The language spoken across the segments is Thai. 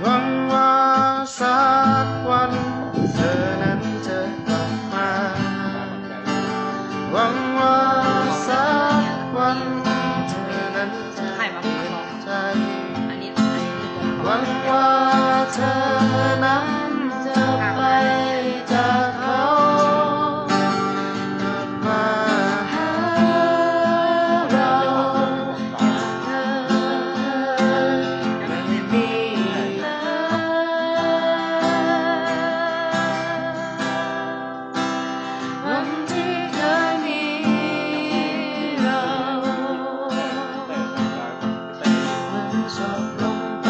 หวังว่าสักวันเธอนั้นจะกลับมาหวังว่าสักวันเธอนั้นจะเปลี่ยนใจหวังว่าเธอนั้นจะไปจากเขากลับมาหาเราไม่มีวันที่เคยมีเรามันจบลงไป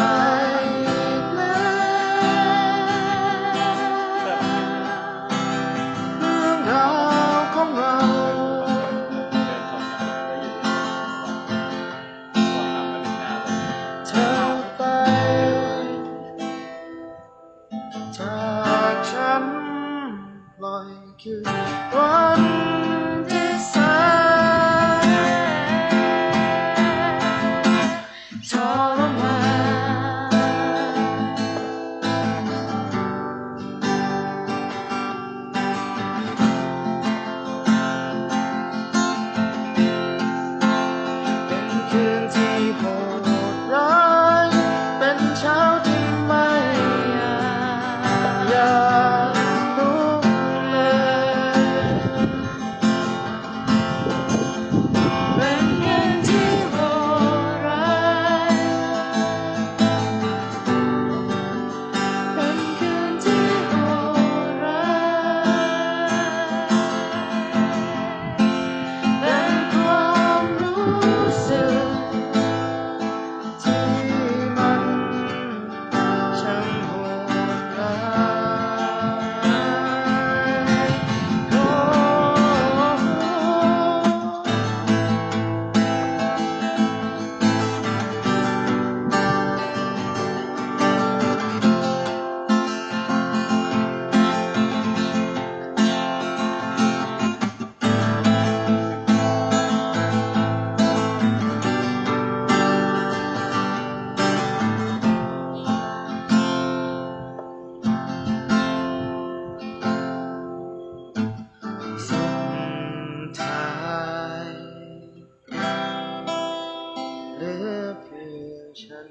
จากฉันปล่อยคือวันที่แสนทรมานเป็นคืนที่โหดร้ายเป็นเช้าที่ไม่อยากลุกเลยเป็นคืนที่โหดร้ายเป็นคืนที่โหดร้ายเป็นความรู้สึกที่มันช่างโหดร้ายโอ้สุดท้ายเหลือเพียงฉัน